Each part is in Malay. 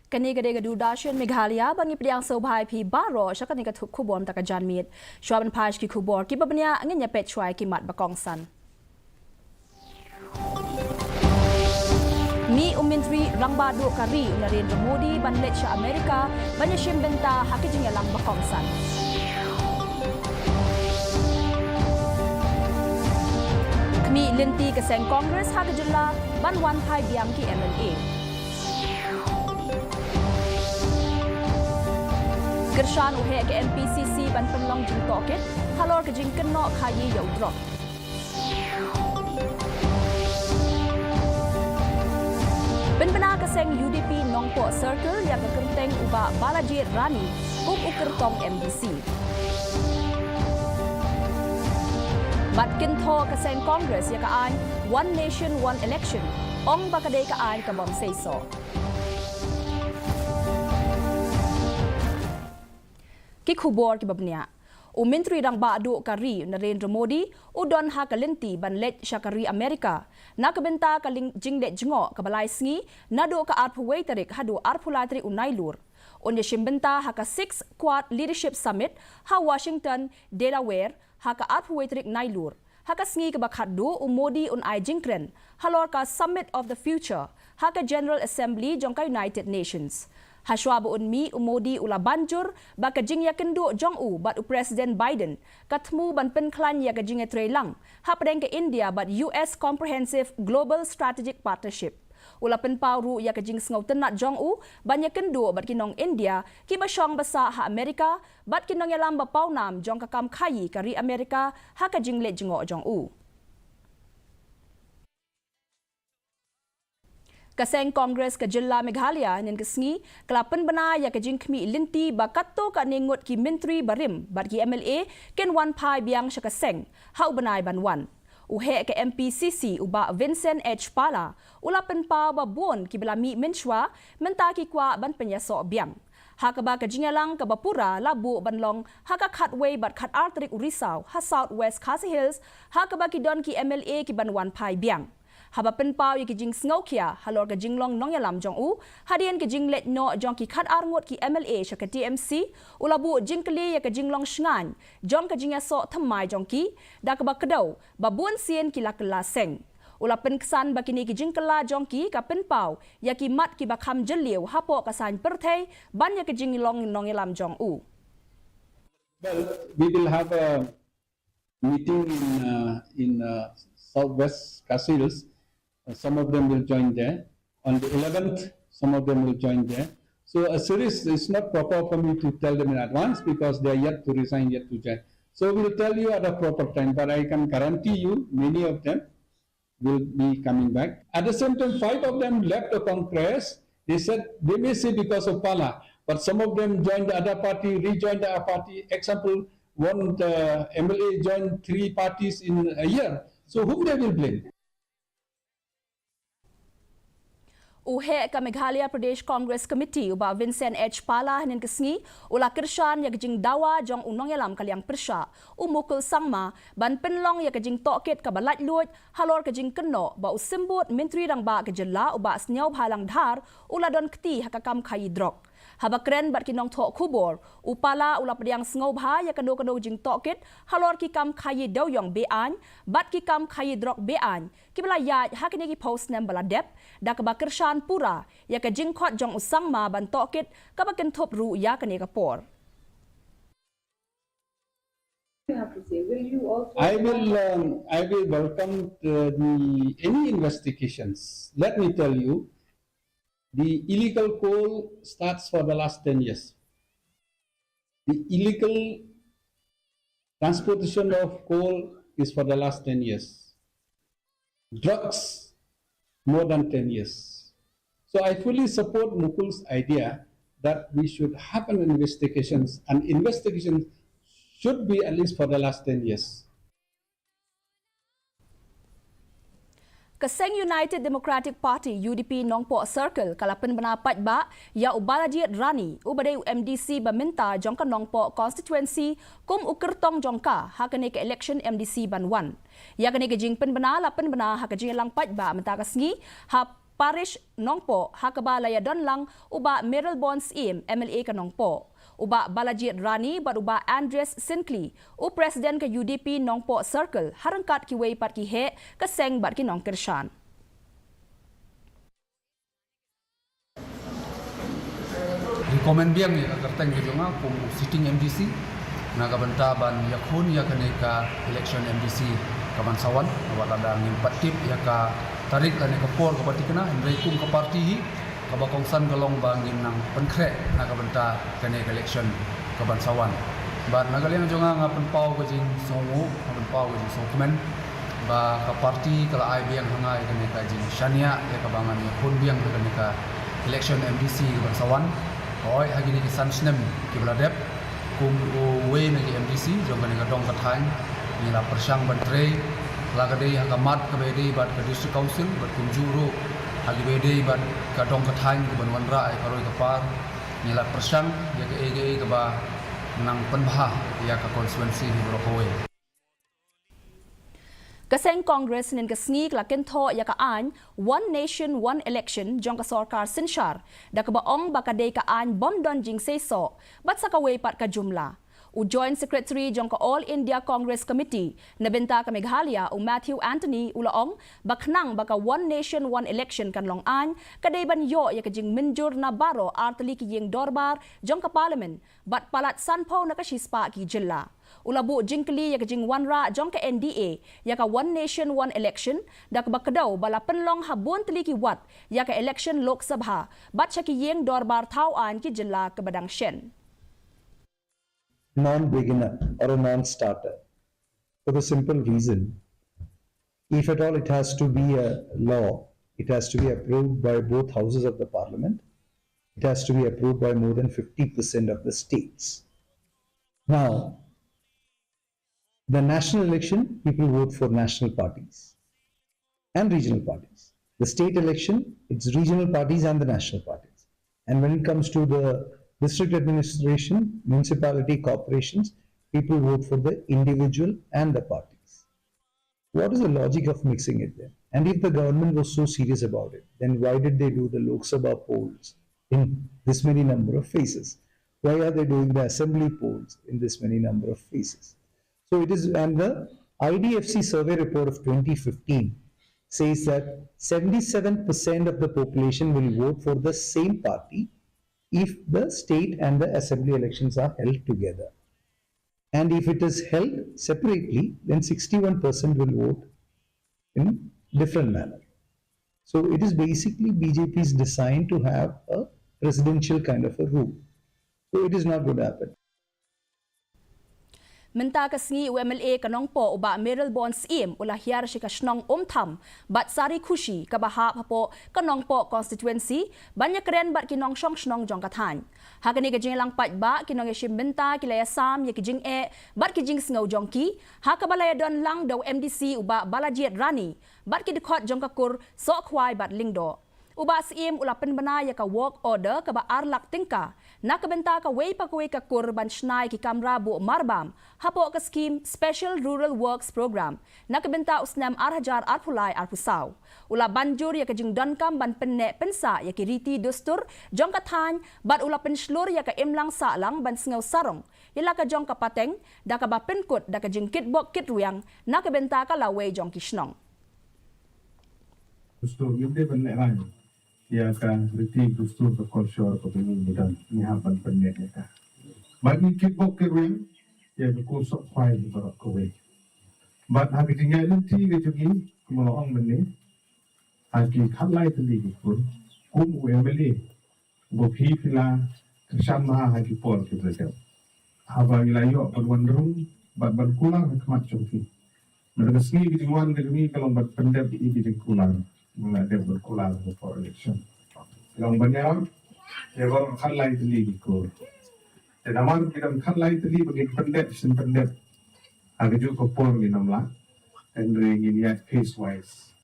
Kani gade gadu dashen Meghalaya bangi priang sobhai phi baro shakani ka thup khubom taka janmit shwaban phash ki khubor ki babnya angin ya pet chwai ki mat bakong san Mi umintri rangbadu kari Narendra Modi banlet sha Amerika banya shimbenta hakijing ya lang bakong san Kami linti ke seng Congress hakijilla ban wan phai biang ki MLA Gershan uhe ke MPCC ban penlong jing toket halor ke jing kenno khayi yau drop Benbena ke seng UDP Nongpo Circle yang ke kenteng uba Balaji Rani uk ukertong MDC Bat kentho ke seng Congress ya ka an One Nation One Election ong bakadei ka an ka bom seiso Ki khubor ki babnya Menteri rang badu kari Narendra Modi udon ha kalenti banlet syakari Amerika na kabenta kaling jinglet jengo kabalai sngi nado ka arphuwei tarik hadu arphulatri unailur onye shimbenta ha ka 6 Quad Leadership Summit ha Washington Delaware ha ka arphuwei tarik nailur ha ka sngi ka bakhadu Modi un ai jingkren halor ka Summit of the Future ha ka General Assembly jongka United Nations Hashwa unmi Modi ula banjur baka jing ya kendu jong bat President Biden katmu ban penklan ya ka jing trelang hapdeng ke India bat US Comprehensive Global Strategic Partnership ula penpauru ya ka jing ngau tenat jong ban ya kendu bat kinong India ki basyong basa ha Amerika bat kinong ya lamba paunam jong ka kam khayi kari Amerika ha ka jing le jingo jong Kaseng Congress ke Jilla Meghalaya nen kesngi kelapen bena ya ke jingkmi linti bakato ka nengut ki menteri barim bat ki MLA ken wan pai biang syakaseng hau benai banwan uhe ke MPCC uba Vincent H Pala ulapen pa babon ki belami menshwa menta ki kwa ban penyaso biang hakaba ka jingalang ka bapura labu banlong haka khatway bat khat artrik urisau ha southwest KHASI Hills hakaba ki don ki MLA ki ban wan pai biang Haba penpau ye kijing sngokia halor ke jinglong nong yalam jong hadian ke jinglet no jong ki khat arngot ki MLA syaka TMC ulabu jingkli ye ke jinglong shngan jong ke jingya so thamai jong ki da ka bakdau babun sien ki lakla seng ula penkesan bakini ki jingkla jong ki ka penpau ya ki mat ki bakham jeliu hapo kasan perthai ban ye ke jinglong nong yalam jong Well, we will have a meeting in southwest KHASI Hills. Some of them will join there. On the 11th, some of them will join there. So a series is not proper for me to tell them in advance because they are yet to resign, yet to join. So we will tell you at a proper time, but I can guarantee you many of them will be coming back. At the same time, 5 of them left the Congress. They said, they may say because of Pala, but some of them joined the other party, rejoined the other party. Example, one MLA joined 3 parties in a year. So whom they will blame? Uhe ka Meghalaya Pradesh Congress Committee uba Vincent H Pala hanin kesngi ula kirshan ya kejing dawa jong unong yalam kaliang persya umukul sangma ban penlong ya kejing toket ka balat luot halor kejing kenno ba usimbut menteri rang ba kejela uba snyau bhalang dhar ula don kti hakakam khayi drok habakren bat kinong thok khubor upala ula pediang sngo bha ya kado jing toket halor ki kam khayi doyong bean bat ki kam khayi drok bean ki bala ya hakini ki post nem bala dep da ka bakirshan pura ya ka jingkhot jong usang ma ban toket ka bakin thop ru ya ka ne ka por I will welcome any investigations. Let me tell you, the illegal coal starts for the last 10 years. The illegal transportation of coal is for the last 10 years. Drugs, more than 10 years. So I fully support Mukul's idea that we should have an investigations, and investigations should be at least for the last 10 years. Kaseng United Democratic Party UDP Nongpo Circle kalapen benapat ba ya Balaji Rani ubade MDC baminta jongka Nongpo constituency kum ukertong jongka hakane ke election MDC banwan ya kane ke jingpen bena lapen bena hakajing lang pat ba menta kasngi ha Parish Nongpo Hakabalaya Donlang uba Meryl Bonds Im MLA ka Nongpo. Uba Balajit Rani bat uba Andres Sinclair u President ka UDP Nongpo Circle harangkat ki wei pat ki he ka seng bat ki Nong Kirshan. Rekomend biang ya kerteng ke jonga kum sitting MDC naga benta ban yakun ya kaneka election MDC kaman sawan awak ada ngin patip ya ka tarik kan ka por ka patikna ndai kum ka parti hi ka bakongsan golong bangin nang penkre naga benta kaneka election kaban sawan ban naga liang jonga ngapen pau ka jing songu ngapen pau ka jing dokumen ba ka parti kala ai biang hangai kaneka jing shania ya ka bangan yakun biang kaneka election MDC kaban sawan Oi hari ni kisan snem kibladep kum we na MDC jong kan dong kathang ni la persang bantre lagade hakamat ka bede bat ka district council bat kum juru hagi bede bat ka dong kathang ku banwanra ai karoi ka par ni la persang ya ke ege ka ba nang penbah ya ka constituency ni brokowe Kaseng Congress nin kasngi klaken tho ya ka an One Nation One Election jong ka sarkar sinshar da ka baong bakade ka an bom don jing seso bat sa ka way pat ka jumla u Joint Secretary jong ka All India Congress Committee na benta ka Meghalaya u Matthew Anthony ulaong baknang baka One Nation One Election kan long an kadai ban yo ya ka jing minjur na baro artali ki yeng dorbar jong ka parliament bat palat sanpo na ka shispa ki jilla Ulabu jingkli ya kajing wanra jong ka NDA ya ka One Nation One Election da ka bakadaw bala penlong habun teliki wat ya ka election Lok Sabha bat siya ki yeng dorbar tauan ki jilla ka badang shen. Non-beginner or a non-starter for the simple reason, if at all it has to be a law, it has to be approved by both houses of the parliament. It has to be approved by more than 50% of the states. Now, the national election, people vote for national parties and regional parties. The state election, it's regional parties and the national parties. And when it comes to the district administration, municipality, corporations, people vote for the individual and the parties. What is the logic of mixing it then? And if the government was so serious about it, then why did they do the Lok Sabha polls in this many number of phases? Why are they doing the assembly polls in this many number of phases? So it is, and the IDFC survey report of 2015 says that 77% of the population will vote for the same party if the state and the assembly elections are held together. And if it is held separately, then 61% will vote in different manner. So it is basically BJP's design to have a presidential kind of a rule. So it is not going to happen. Menta kasngi UMLA kanong po uba Meryl Bonds Im ula hiar si kasnong umtham bat sari khushi kabaha po kanong po constituency banyak keren bat kinong snong jong kathan hakani gajing lang pat ba kinong yashim benta kilaya sam ya kijing bat kijing sngaw jong ki hakabalaya don lang daw MDC uba Balajit Rani bat kidikot jong kakur so khwai bat lingdo uba sim ula penbana ya ka work order ka ba arlak tingka nakabenta ka way pa kuwi ka kurban shnai ki kamra bu marbam hapo ka scheme Special Rural Works Program nakabenta usnam arhajar arpulai arpusaw ula banjur ya ka jing donkam ban penne pensa ya ki riti dustur jong ka than bat ula penslur ya ka imlang sa lang ban sngaw sarong ila ka jong ka pateng da ka ba penkut da ka jing kitbok kitruyang nakabenta ka laway jong kisnong Gusto yung di ban lain ya kan reti gusto ke kolsor ko bini dan ni hapan pennet ya ka bagi kitbok kirwing ya ko sok phai ni barok ko we bat ha bitinga lenti ke jugi kumo ong meni ha ki khalai tli ko kum UMLA go phi phila sam ha ha ki por ki breka ha ba ila yo ban wandrung bat ban kulang khmat chungki mereka sini di wan ke jugi kalau bat pendet di kulang mengadap berkulang for election. Yang banyak, ya orang khalai teli ko. Dan aman kita khalai teli bagi pendet, sin pendet. Agak juga por ni namla, dan ringin ya case wise.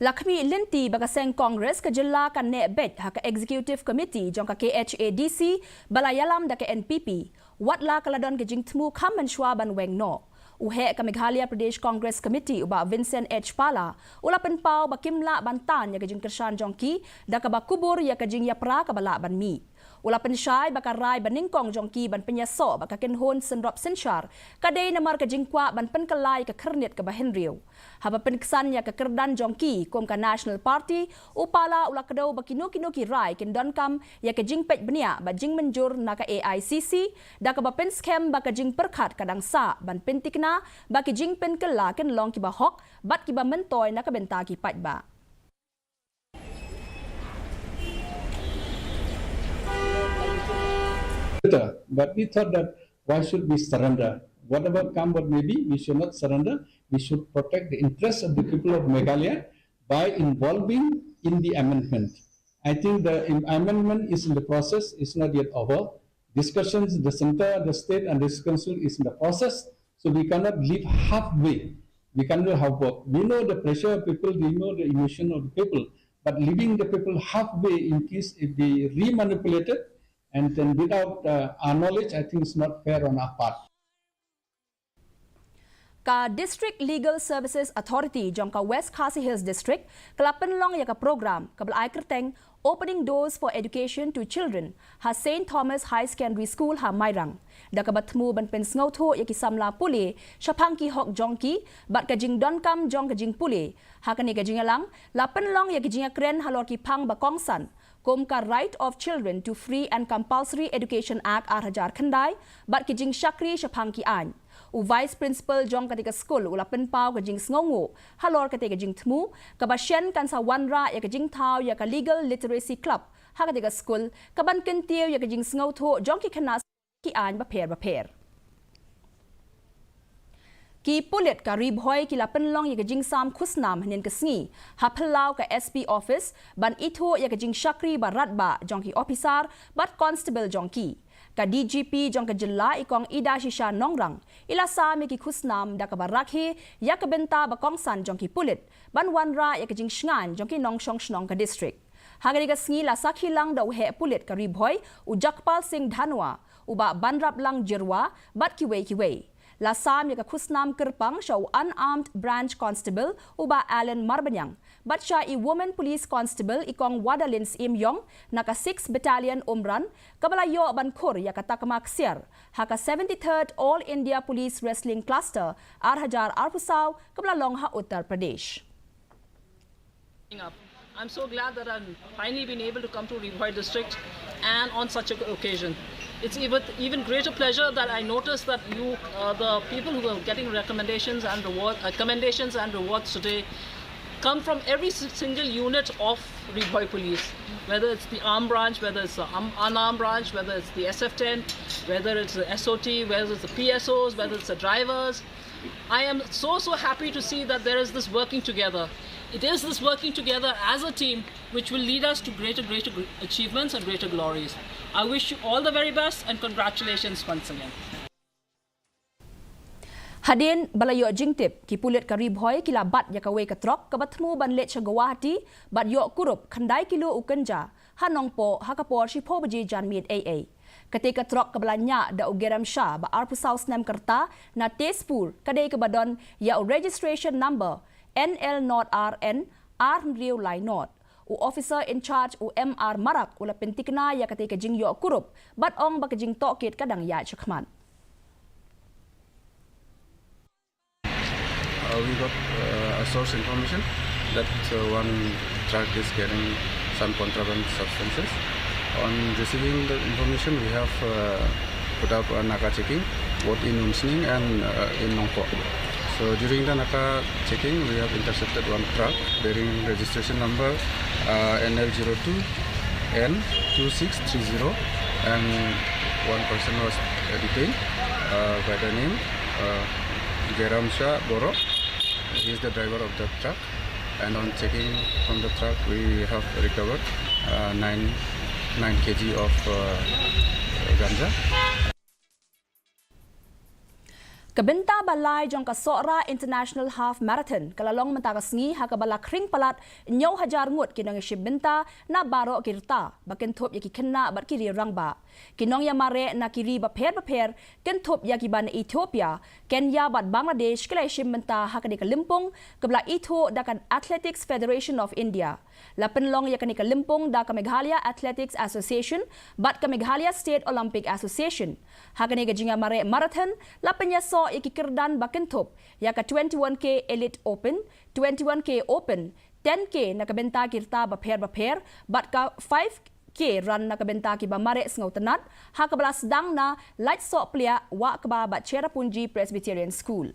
Lakmi linti bagaseng Congress ka jilla ka nebet ha ka Executive Committee jong ka KHADC balayalam da ka NPP watla kaladon ka jing tmu kam shwaban weng no Uhe ka Meghalaya Pradesh Congress Committee uba Vincent H. Pala, ulapan pau ba kimla bantan ya kajing kersan jongki, da ka ba kubur ya kajing yapra ka bala ban mi. Ulapan syai baka rai baningkong jongki ban penyaso baka kenhon senrop sensyar, kadai namar kajing kwa ban penkelai ka kernit ka bahen riu. Haba penksan ya ka kerdan jongki kom ka National Party, upala ula kedau ba kino-kino ki rai kin donkam ya kajing pej benia ba jing menjur na ka AICC, da ka ba pen scam ba kajing perkat kadang sa ban pentikna ba kajing pen kela ken long ki ba hok, bat ki ba mentoy na ka benta ki paj ba. But we thought that why should we surrender? Whatever come what may be, we should not surrender. We should protect the interests of the people of Meghalaya by involving in the amendment. I think the amendment is in the process, it's not yet over. Discussions, the center, the state and the council is in the process, so we cannot leave halfway. We cannot have both. We know the pressure of people, we know the emotion of the people, but leaving the people halfway in case if they re-manipulated, and then without our knowledge, I think it's not fair on our part. Ka District Legal Services Authority jongka West KHASI Hills District kelapan long ya ka program kabelai kerteng Opening Doors for Education to Children ha St. Thomas High Secondary School ha Mairang. Da ka batmu ban pen sngautho ya ki samla pule syapangki hok jongki bat ka jing donkam jong ka jing pule ha ka ni ka jing lang lapan long ya ki jing kren halor ki pang ba kongsan. Kom ka Right of Children to Free and Compulsory Education Act Arhajar Khandai, bat kijing syakri syapangki an. U Vice Principal jong katika school ulapan pau kajing sngongo, halor katika jing tmu, kabasyen kan sa wanra ya kajing tau ya ka Legal Literacy Club, ha katika school, kaban kentiw ya kajing sngautho jong ki kanas ki an baper. Ki pulit ka ribhoy ki lapan long ya kajing sam khusnam hanin kasngi ha phalau ka SP office ban itho ya kajing syakri barat ba jong ki officer bat constable jong ki ka DGP jong ka jilla ikong ida shisha nongrang ila sami ki khusnam da ka barakhi ya ka benta ba kongsan jong ki pulit ban wanra ya kajing shngan jong ki nongshong shnong ka district hagani ka sngi la sakhi lang da he pulit ka ribhoy u Jakpal Singh Dhanwa uba banrap lang jirwa bat ki wei Lasam ya ka khusnam kerpang shaw unarmed branch constable uba Alan Marbanyang. Batcha I woman police constable ikong Wadalins Imyong naka 6 battalion umran kabalayo ban khur ya ka takmak siar haka 73rd All India Police Wrestling Cluster Arhajar Arpusaw kabalalong ha Uttar Pradesh. I'm so glad that I've finally been able to come to Ribhoi district and on such an occasion. It's even greater pleasure that I noticed that you, the people who are getting recommendations and rewards today, come from every single unit of Ribhoi Police, whether it's the armed branch, whether it's the unarmed branch, whether it's the SF10, whether it's the SOT, whether it's the PSOs, whether it's the drivers. I am so happy to see that there is this working together. It is this working together as a team which will lead us to greater achievements and greater glories. I wish you all the very best and congratulations once again. Hadin balayo jingtip ki pulit ka Ribhoi kila bat ya kawe katrok kabatmu ban let Guwahati bat yo kurup khandai kilo ukanja hanongpo hakapor shipo baji janmit AA. Ketika trok kebalanya da ugeram sha ba arpusaw snam kerta na Tezpur kadai kebadon ya registration number NL Not RN R Riu Lai Not. U officer in charge u MR Marak ula pentikna ya ketika jing yo kurup bat ong ba kajing tokit kadang ya chakman. We got a source information that one truck is carrying some contraband substances. On receiving the information, we have put up a Naka checking both in Umsning and in Nongpo. So during the Naka checking, we have intercepted one truck bearing registration number NL02N2630, and one person was detained by the name Geram Shah Boro. He is the driver of the truck, and on checking from the truck, we have recovered 9 kg of ganja. Kabenta balai jong ka Sora International Half Marathon kalalong mentagasngi ha kabala kring palat nyaw hajar ngut kinong ishibenta na baro kirta baken thop yaki khenna bat kiri rangba kinong ya mare na kiri ba pher ken thop yaki ban Ethiopia Kenya bat Bangladesh kala ishibenta ha kani kalimpong kabla Etho dakan Athletics Federation of India lapen long yakani kalimpong da ka Meghalaya Athletics Association bat ka Meghalaya State Olympic Association ha kani gajinga mare marathon lapen ya so ikikirdan bakentop yaka 21K Elite Open, 21K Open, 10K nakabenta kirta bapher bat ka 5K run nakabenta ki bamare sngotanat hakabalas dang na light so plia wa kaba bat Cherrapunji Presbyterian School.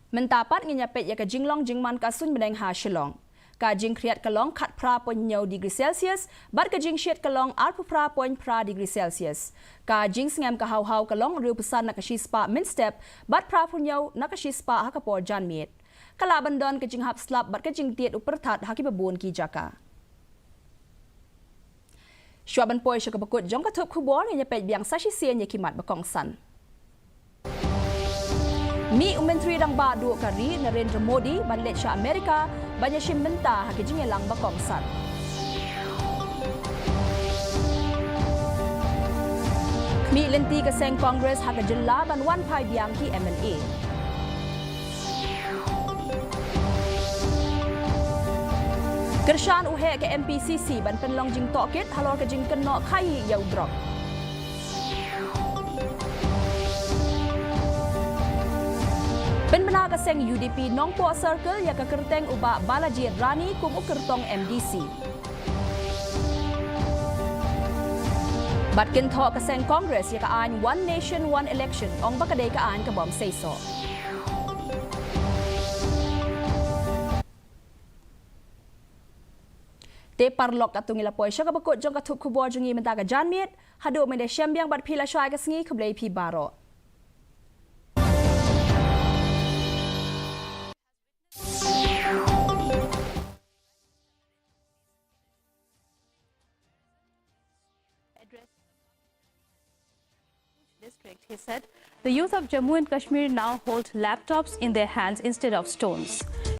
Mentapat nginyapet yaka jinglong jingman kasun beneng ha shilong. Ka jing kriat kalong kat pra pon nyaw degree Celsius, bat ka jing shiat kalong alpu pra pon pra degree Celsius. Ka jing sngam ka haw kalong riu pesan nakashispa min step, bat pra pon nyaw nakashispa hakapor jan miet. Kalaban don ka jing hap slap bat ka jing tiet upertat hakibabun ki jaka. Shuaban poy siya kabakut jong katup kubor nga nyapet biang sasisiyan yakimat bakong san. Mi Menteri Rang Ba Dua Kari Narendra Modi banlet sya Amerika banyak shimbenta hakijing lang bakong san. Mi lenti ke seng Congress hakajilla ban wan pai biang ki MLA. Kershan uhe ke MPCC ban penlong jing tokit halor ke jing kenok khai yau drop. Penbena kaseng UDP Nongpo Circle ya kekerteng uba Balaji Rani kum ukertong MDC. Batkin tho kaseng Congress ya kaan One Nation One Election ong bakadei kaan ka bom seiso. Te parlok atung ilapoy siya kabakot jong katup kubor jungi mentaga janmiet hado mende syambiang bat pila syai kasngi kablay pi baro. District, he said, the youth of Jammu and Kashmir now hold laptops in their hands instead of stones.